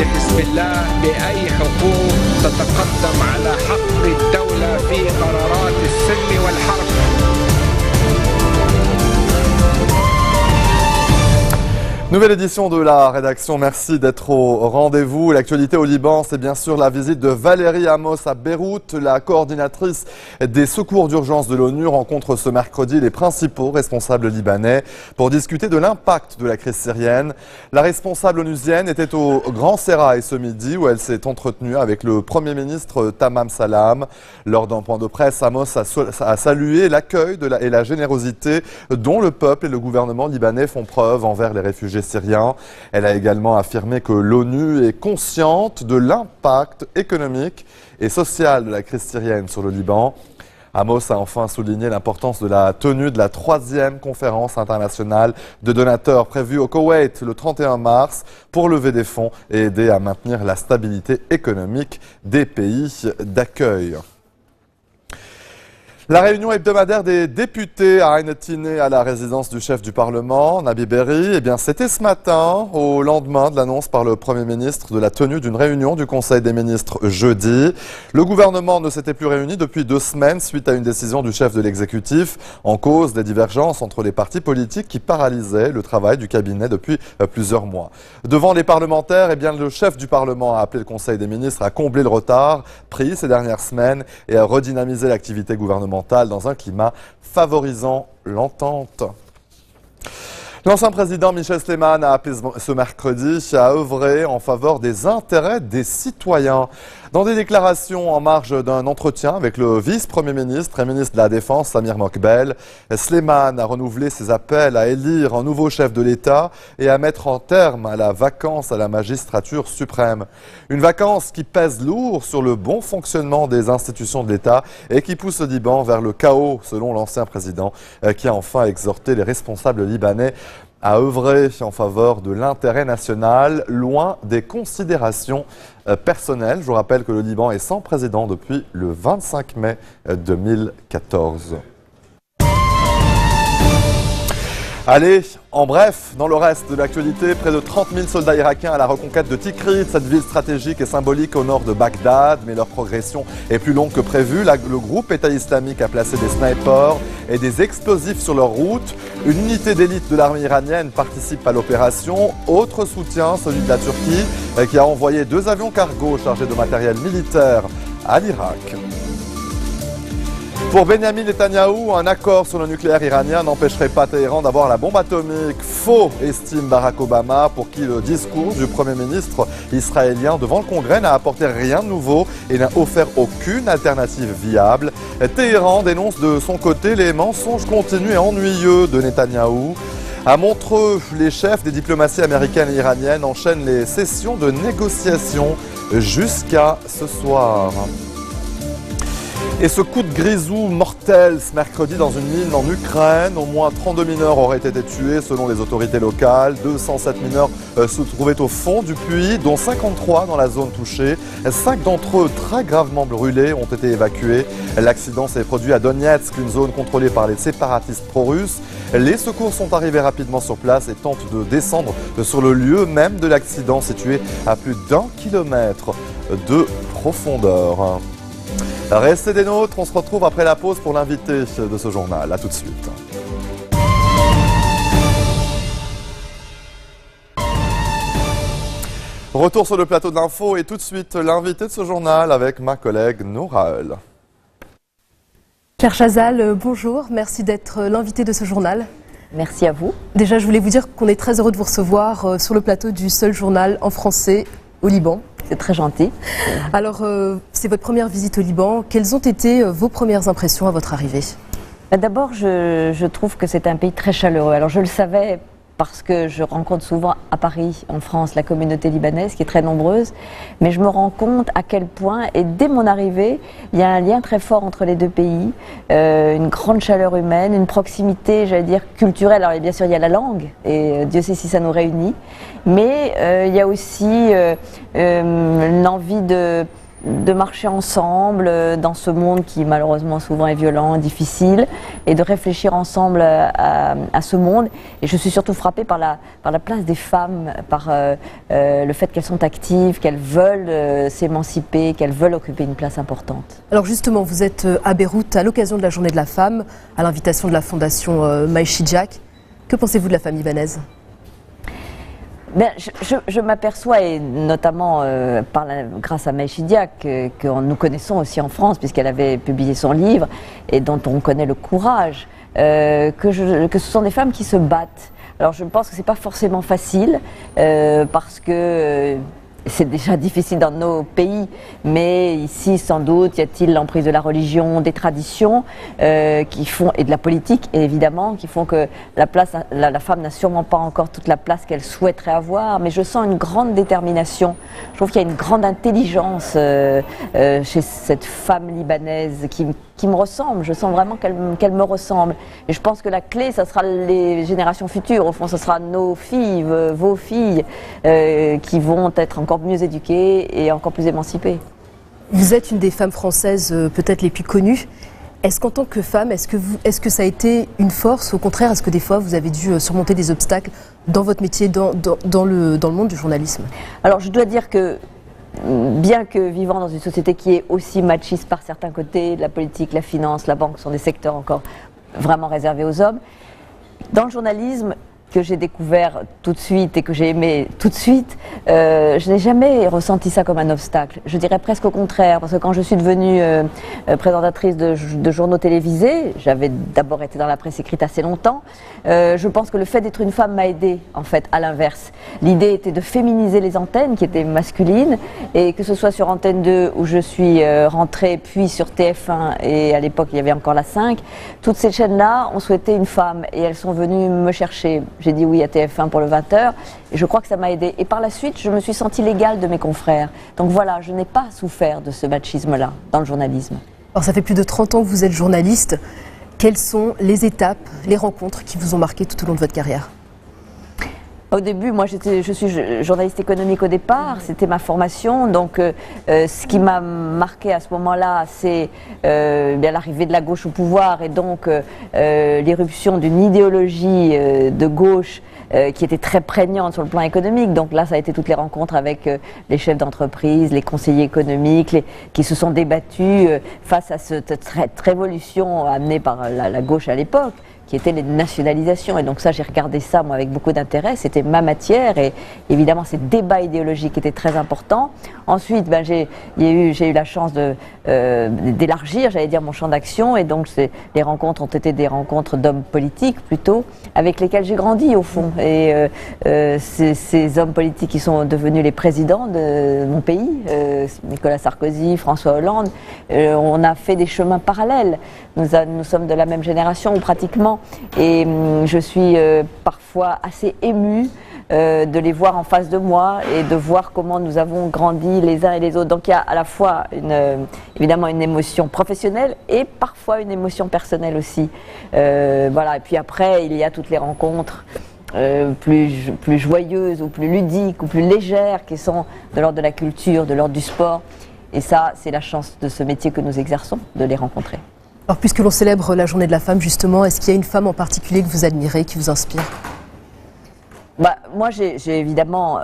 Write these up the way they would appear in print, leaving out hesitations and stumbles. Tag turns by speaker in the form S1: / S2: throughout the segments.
S1: لحزب الله بأي حقوق تتقدم على حق الدولة في قرارات السلم والحرب.
S2: Nouvelle édition de la rédaction, merci d'être au rendez-vous. L'actualité au Liban, c'est bien sûr la visite de Valérie Amos à Beyrouth. La coordinatrice des secours d'urgence de l'ONU rencontre ce mercredi les principaux responsables libanais pour discuter de l'impact de la crise syrienne. La responsable onusienne était au Grand Sérail ce midi où elle s'est entretenue avec le Premier ministre Tamam Salam. Lors d'un point de presse, Amos a salué l'accueil et la générosité dont le peuple et le gouvernement libanais font preuve envers les réfugiés syriens. Elle a également affirmé que l'ONU est consciente de l'impact économique et social de la crise syrienne sur le Liban. Amos a enfin souligné l'importance de la tenue de la 3e conférence internationale de donateurs prévue au Koweït le 31 mars pour lever des fonds et aider à maintenir la stabilité économique des pays d'accueil. La réunion hebdomadaire des députés à Ain Tiné à la résidence du chef du Parlement, Nabi Berri, c'était ce matin, au lendemain de l'annonce par le Premier ministre de la tenue d'une réunion du Conseil des ministres jeudi. Le gouvernement ne s'était plus réuni depuis 2 semaines suite à une décision du chef de l'exécutif en cause des divergences entre les partis politiques qui paralysaient le travail du cabinet depuis plusieurs mois. Devant les parlementaires, le chef du Parlement a appelé le Conseil des ministres à combler le retard pris ces dernières semaines et à redynamiser l'activité gouvernementale dans un climat favorisant l'entente. L'ancien président Michel Sleiman a appelé ce mercredi à œuvrer en faveur des intérêts des citoyens. Dans des déclarations en marge d'un entretien avec le vice-premier ministre et ministre de la Défense, Samir Mokbel, Sleiman a renouvelé ses appels à élire un nouveau chef de l'État et à mettre un terme à la vacance à la magistrature suprême. Une vacance qui pèse lourd sur le bon fonctionnement des institutions de l'État et qui pousse le Liban vers le chaos, selon l'ancien président, qui a enfin exhorté les responsables libanais à œuvrer en faveur de l'intérêt national, loin des considérations personnelles. Je vous rappelle que le Liban est sans président depuis le 25 mai 2014. Allez, en bref, dans le reste de l'actualité, près de 30 000 soldats irakiens à la reconquête de Tikrit, cette ville stratégique et symbolique au nord de Bagdad, mais leur progression est plus longue que prévu. Le groupe État islamique a placé des snipers et des explosifs sur leur route. Une unité d'élite de l'armée iranienne participe à l'opération. Autre soutien, celui de la Turquie, qui a envoyé 2 avions cargo chargés de matériel militaire à l'Irak. Pour Benyamin Netanyahou, un accord sur le nucléaire iranien n'empêcherait pas Téhéran d'avoir la bombe atomique. Faux, estime Barack Obama, pour qui le discours du Premier ministre israélien devant le Congrès n'a apporté rien de nouveau et n'a offert aucune alternative viable. Téhéran dénonce de son côté les mensonges continus et ennuyeux de Netanyahou. À Montreux, les chefs des diplomaties américaines et iraniennes enchaînent les sessions de négociation jusqu'à ce soir. Et ce coup de grisou mortel ce mercredi dans une mine en Ukraine, au moins 32 mineurs auraient été tués selon les autorités locales. 207 mineurs se trouvaient au fond du puits, dont 53 dans la zone touchée. 5 d'entre eux très gravement brûlés ont été évacués. L'accident s'est produit à Donetsk, une zone contrôlée par les séparatistes pro-russes. Les secours sont arrivés rapidement sur place et tentent de descendre sur le lieu même de l'accident situé à plus d'1 kilomètre de profondeur. Restez des nôtres, on se retrouve après la pause pour l'invité de ce journal. A tout de suite. Retour sur le plateau de l'info et tout de suite l'invité de ce journal avec ma collègue Noura Eul.
S3: Claire Chazal, bonjour, merci d'être l'invité de ce journal.
S4: Merci à vous.
S3: Déjà, je voulais vous dire qu'on est très heureux de vous recevoir sur le plateau du seul journal en français au Liban.
S4: C'est très gentil.
S3: Alors, c'est votre première visite au Liban. Quelles ont été vos premières impressions à votre arrivée ?
S4: D'abord, je trouve que c'est un pays très chaleureux. Alors, je le savais parce que je rencontre souvent à Paris, en France, la communauté libanaise qui est très nombreuse. Mais je me rends compte à quel point, et dès mon arrivée, il y a un lien très fort entre les deux pays, une grande chaleur humaine, une proximité, j'allais dire, culturelle. Alors bien sûr, il y a la langue, et Dieu sait si ça nous réunit. Mais il y a aussi l'envie de marcher ensemble dans ce monde qui malheureusement souvent est violent, difficile, et de réfléchir ensemble à ce monde. Et je suis surtout frappée par la place des femmes, par le fait qu'elles sont actives, qu'elles veulent s'émanciper, qu'elles veulent occuper une place importante.
S3: Alors justement, vous êtes à Beyrouth à l'occasion de la Journée de la Femme, à l'invitation de la Fondation Maïchi Diak. Que pensez-vous de la femme libanaise ?
S4: Ben, je m'aperçois, et notamment grâce à Maïchi Diak, que nous connaissons aussi en France, puisqu'elle avait publié son livre, et dont on connaît le courage, que ce sont des femmes qui se battent. Alors je pense que ce n'est pas forcément facile, parce que c'est déjà difficile dans nos pays, mais ici sans doute y a-t-il l'emprise de la religion, des traditions qui font, et de la politique évidemment, qui font que la femme n'a sûrement pas encore toute la place qu'elle souhaiterait avoir, mais je sens une grande détermination. Je trouve qu'il y a une grande intelligence chez cette femme libanaise qui me ressemble. Je sens vraiment qu'elle me ressemble. Et je pense que la clé, ça sera les générations futures. Au fond, ce sera nos filles, vos filles, qui vont être encore mieux éduquées et encore plus émancipées.
S3: Vous êtes une des femmes françaises peut-être les plus connues. Est-ce qu'en tant que femme, est-ce que ça a été une force ? Au contraire, est-ce que des fois vous avez dû surmonter des obstacles dans votre métier, dans le monde du journalisme ?
S4: Alors je dois dire que bien que vivant dans une société qui est aussi machiste par certains côtés, la politique, la finance, la banque sont des secteurs encore vraiment réservés aux hommes, dans le journalisme que j'ai découvert tout de suite et que j'ai aimé tout de suite, je n'ai jamais ressenti ça comme un obstacle. Je dirais presque au contraire, parce que quand je suis devenue présentatrice de journaux télévisés, j'avais d'abord été dans la presse écrite assez longtemps, je pense que le fait d'être une femme m'a aidée, en fait, à l'inverse. L'idée était de féminiser les antennes, qui étaient masculines, et que ce soit sur Antenne 2, où je suis rentrée, puis sur TF1, et à l'époque il y avait encore la 5, toutes ces chaînes-là ont souhaité une femme, et elles sont venues me chercher. J'ai dit oui à TF1 pour le 20h et je crois que ça m'a aidée. Et par la suite, je me suis sentie l'égale de mes confrères. Donc voilà, je n'ai pas souffert de ce machisme-là dans le journalisme. Alors ça fait plus de 30 ans que vous êtes journaliste. Quelles sont les étapes, les rencontres qui vous ont marqué tout au long de votre carrière ? Au début, moi je suis journaliste économique au départ, c'était ma formation, donc ce qui m'a marqué à ce moment-là, c'est l'arrivée de la gauche au pouvoir et donc l'éruption d'une idéologie de gauche qui était très prégnante sur le plan économique. Donc là, ça a été toutes les rencontres avec les chefs d'entreprise, les conseillers économiques, qui se sont débattus face à cette révolution amenée par la gauche à l'époque, qui étaient les nationalisations. Et donc ça, j'ai regardé ça, moi, avec beaucoup d'intérêt. C'était ma matière et évidemment, ces débats idéologiques étaient très importants. Ensuite, j'ai eu la chance d'élargir, j'allais dire, mon champ d'action. Et donc, les rencontres ont été des rencontres d'hommes politiques, plutôt, avec lesquels j'ai grandi, au fond. Et ces hommes politiques qui sont devenus les présidents de mon pays, Nicolas Sarkozy, François Hollande, on a fait des chemins parallèles. Nous sommes de la même génération, ou pratiquement. Et je suis parfois assez émue de les voir en face de moi et de voir comment nous avons grandi les uns et les autres. Donc il y a à la fois évidemment une émotion professionnelle et parfois une émotion personnelle aussi. Voilà. Et puis après, il y a toutes les rencontres plus joyeuses ou plus ludiques ou plus légères qui sont de l'ordre de la culture, de l'ordre du sport. Et ça, c'est la chance de ce métier que nous exerçons, de les rencontrer. Alors, puisque l'on célèbre la Journée de la Femme, justement, est-ce qu'il y a une femme en particulier que vous admirez, qui vous inspire ? Moi, j'ai évidemment,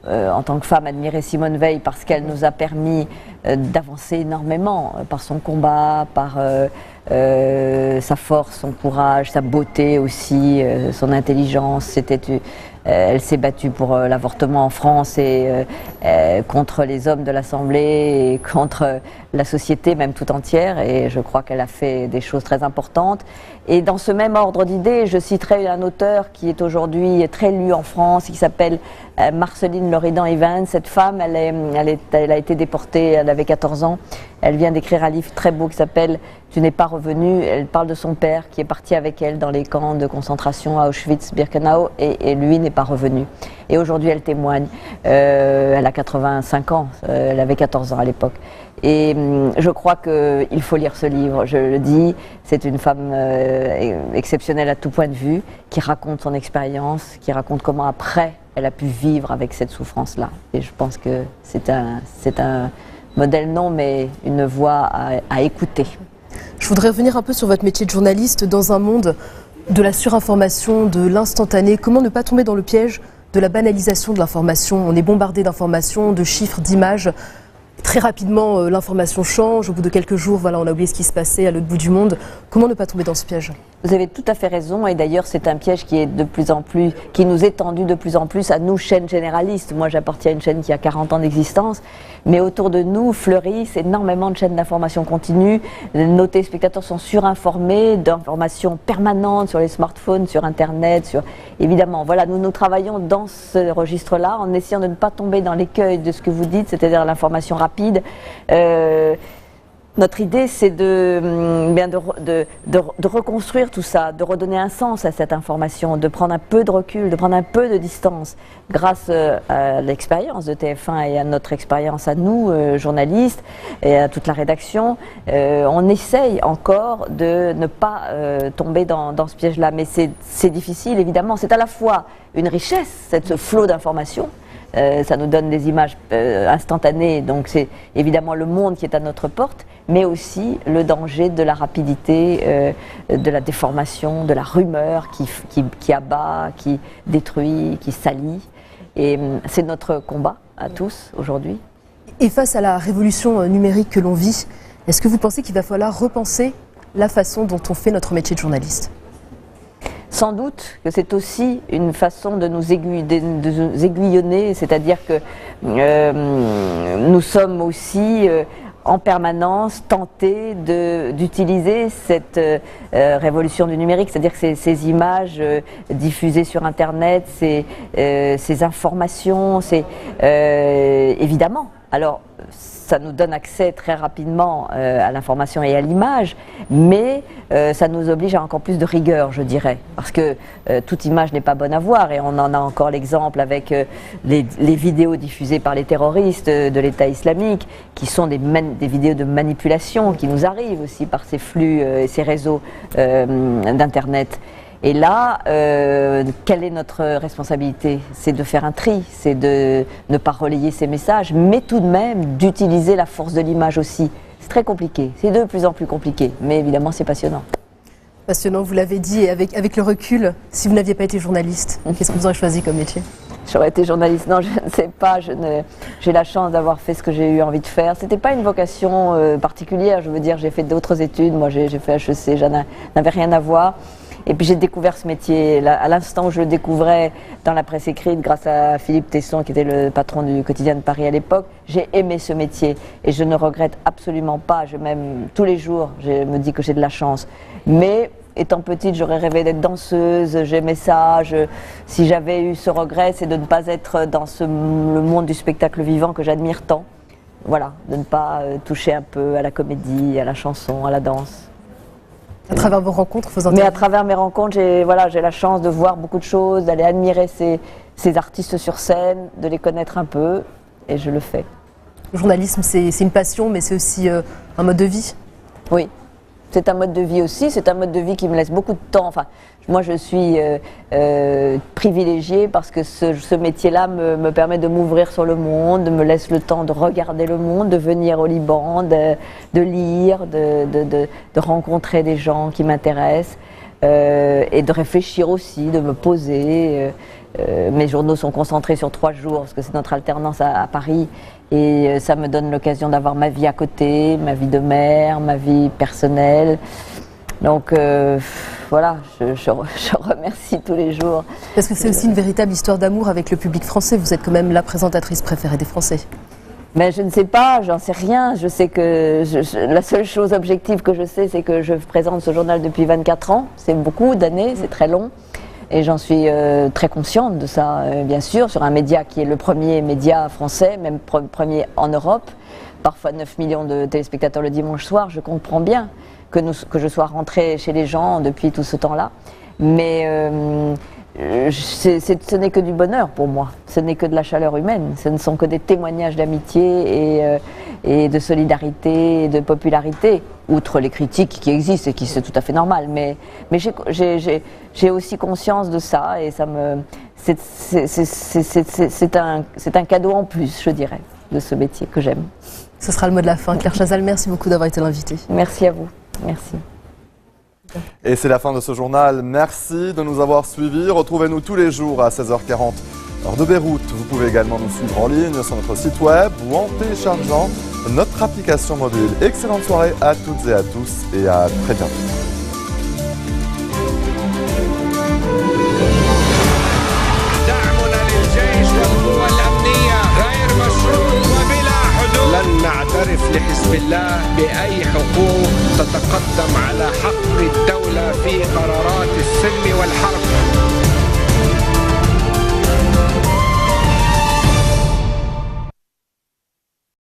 S4: en tant que femme, admiré Simone Veil parce qu'elle nous a permis d'avancer énormément par son combat, par sa force, son courage, sa beauté aussi, son intelligence. Elle s'est battue pour l'avortement en France et contre les hommes de l'Assemblée et contre la société même tout entière, et je crois qu'elle a fait des choses très importantes. Et dans ce même ordre d'idées, je citerai un auteur qui est aujourd'hui très lu en France, qui s'appelle Marceline Loridan-Evans. Cette femme, elle a été déportée, elle avait 14 ans. Elle vient d'écrire un livre très beau qui s'appelle « Tu n'es pas revenu ». Elle parle de son père qui est parti avec elle dans les camps de concentration à Auschwitz-Birkenau et lui n'est pas revenu. Et aujourd'hui, elle témoigne. Elle a 85 ans, elle avait 14 ans à l'époque. Et je crois qu'il faut lire ce livre, je le dis. C'est une femme exceptionnelle à tout point de vue, qui raconte son expérience, qui raconte comment après elle a pu vivre avec cette souffrance-là. Et je pense que c'est un modèle non, mais une voix à écouter.
S3: Je voudrais revenir un peu sur votre métier de journaliste dans un monde de la surinformation, de l'instantané. Comment ne pas tomber dans le piège de la banalisation de l'information? On est bombardé d'informations, de chiffres, d'images. Très rapidement, l'information change. Au bout de quelques jours, voilà, on a oublié ce qui se passait à l'autre bout du monde. Comment ne pas tomber dans ce piège?
S4: Vous avez tout à fait raison, et d'ailleurs c'est un piège qui est de plus en plus, qui nous est tendu de plus en plus à nous, chaînes généralistes. Moi j'appartiens à une chaîne qui a 40 ans d'existence, mais autour de nous fleurissent énormément de chaînes d'information continue. Nos téléspectateurs sont surinformés d'informations permanentes sur les smartphones, sur Internet, évidemment. Voilà, nous travaillons dans ce registre-là en essayant de ne pas tomber dans l'écueil de ce que vous dites, c'est-à-dire l'information rapide. Notre idée, c'est de reconstruire tout ça, de redonner un sens à cette information, de prendre un peu de recul, de prendre un peu de distance. Grâce à l'expérience de TF1 et à notre expérience à nous, journalistes, et à toute la rédaction, on essaye encore de ne pas tomber dans ce piège-là. Mais c'est difficile, évidemment. C'est à la fois une richesse, ce flot d'informations. Ça nous donne des images instantanées, donc c'est évidemment le monde qui est à notre porte, mais aussi le danger de la rapidité, de la déformation, de la rumeur qui abat, qui détruit, qui salit. Et c'est notre combat à tous aujourd'hui.
S3: Et face à la révolution numérique que l'on vit, est-ce que vous pensez qu'il va falloir repenser la façon dont on fait notre métier de journaliste?
S4: Sans doute que c'est aussi une façon de nous aiguillonner, c'est-à-dire que nous sommes aussi en permanence tentés d'utiliser cette révolution du numérique, c'est-à-dire que ces images diffusées sur Internet, ces informations, évidemment. Alors, ça nous donne accès très rapidement à l'information et à l'image, mais ça nous oblige à encore plus de rigueur, je dirais, parce que toute image n'est pas bonne à voir, et on en a encore l'exemple avec les vidéos diffusées par les terroristes de l'État islamique, qui sont des vidéos de manipulation qui nous arrivent aussi par ces flux et ces réseaux d'Internet. Et là, quelle est notre responsabilité? C'est de faire un tri, c'est de ne pas relayer ces messages, mais tout de même d'utiliser la force de l'image aussi. C'est très compliqué, c'est de plus en plus compliqué, mais évidemment c'est passionnant.
S3: Passionnant, vous l'avez dit, et avec le recul, si vous n'aviez pas été journaliste, qu'est-ce que vous auriez choisi comme métier?
S4: J'aurais été journaliste, non, je ne sais pas, j'ai la chance d'avoir fait ce que j'ai eu envie de faire. C'était pas une vocation particulière, je veux dire, j'ai fait d'autres études, moi j'ai fait HEC, n'avais rien à voir. Et puis j'ai découvert ce métier, à l'instant où je le découvrais dans la presse écrite, grâce à Philippe Tesson, qui était le patron du quotidien de Paris à l'époque, j'ai aimé ce métier et je ne regrette absolument pas. Même tous les jours, je me dis que j'ai de la chance. Mais étant petite, j'aurais rêvé d'être danseuse, j'aimais ça. Si j'avais eu ce regret, c'est de ne pas être dans le monde du spectacle vivant que j'admire tant. Voilà, de ne pas toucher un peu à la comédie, à la chanson, à la danse.
S3: À travers vos rencontres, vos
S4: interviews. Mais à travers mes rencontres, j'ai la chance de voir beaucoup de choses, d'aller admirer ces artistes sur scène, de les connaître un peu, et je le fais.
S3: Le journalisme, c'est une passion, mais c'est aussi un mode de vie.
S4: Oui, c'est un mode de vie aussi, c'est un mode de vie qui me laisse beaucoup de temps. Enfin, moi, je suis privilégiée parce que ce métier-là me permet de m'ouvrir sur le monde, me laisse le temps de regarder le monde, de venir au Liban, de lire, de rencontrer des gens qui m'intéressent et de réfléchir aussi, de me poser. Mes journaux sont concentrés sur 3 jours parce que c'est notre alternance à Paris et ça me donne l'occasion d'avoir ma vie à côté, ma vie de mère, ma vie personnelle. Donc voilà, je remercie tous les jours.
S3: Parce que c'est aussi une véritable histoire d'amour avec le public français. Vous êtes quand même la présentatrice préférée des Français.
S4: Mais je ne sais pas, j'en sais rien. Je sais que la seule chose objective que je sais, c'est que je présente ce journal depuis 24 ans. C'est beaucoup d'années, c'est très long. Et j'en suis très consciente de ça, bien sûr, sur un média qui est le premier média français, même premier en Europe. Parfois 9 millions de téléspectateurs le dimanche soir, je comprends bien que je sois rentrée chez les gens depuis tout ce temps-là. Mais ce n'est que du bonheur pour moi, ce n'est que de la chaleur humaine, ce ne sont que des témoignages d'amitié et de solidarité et de popularité, outre les critiques qui existent et qui c'est tout à fait normal. Mais j'ai aussi conscience de ça et c'est un cadeau en plus, je dirais, de ce métier que j'aime.
S3: Ce sera le mot de la fin. Claire Chazal, merci beaucoup d'avoir été l'invitée.
S4: Merci à vous. Merci.
S2: Et c'est la fin de ce journal. Merci de nous avoir suivis. Retrouvez-nous tous les jours à 16h40, heure de Beyrouth. Vous pouvez également nous suivre en ligne sur notre site web ou en téléchargeant notre application mobile. Excellente soirée à toutes et à tous et à très bientôt.
S1: لن نعترف لحزب الله بأي حقوق تتقدم على حق الدولة في قرارات السلم والحرب.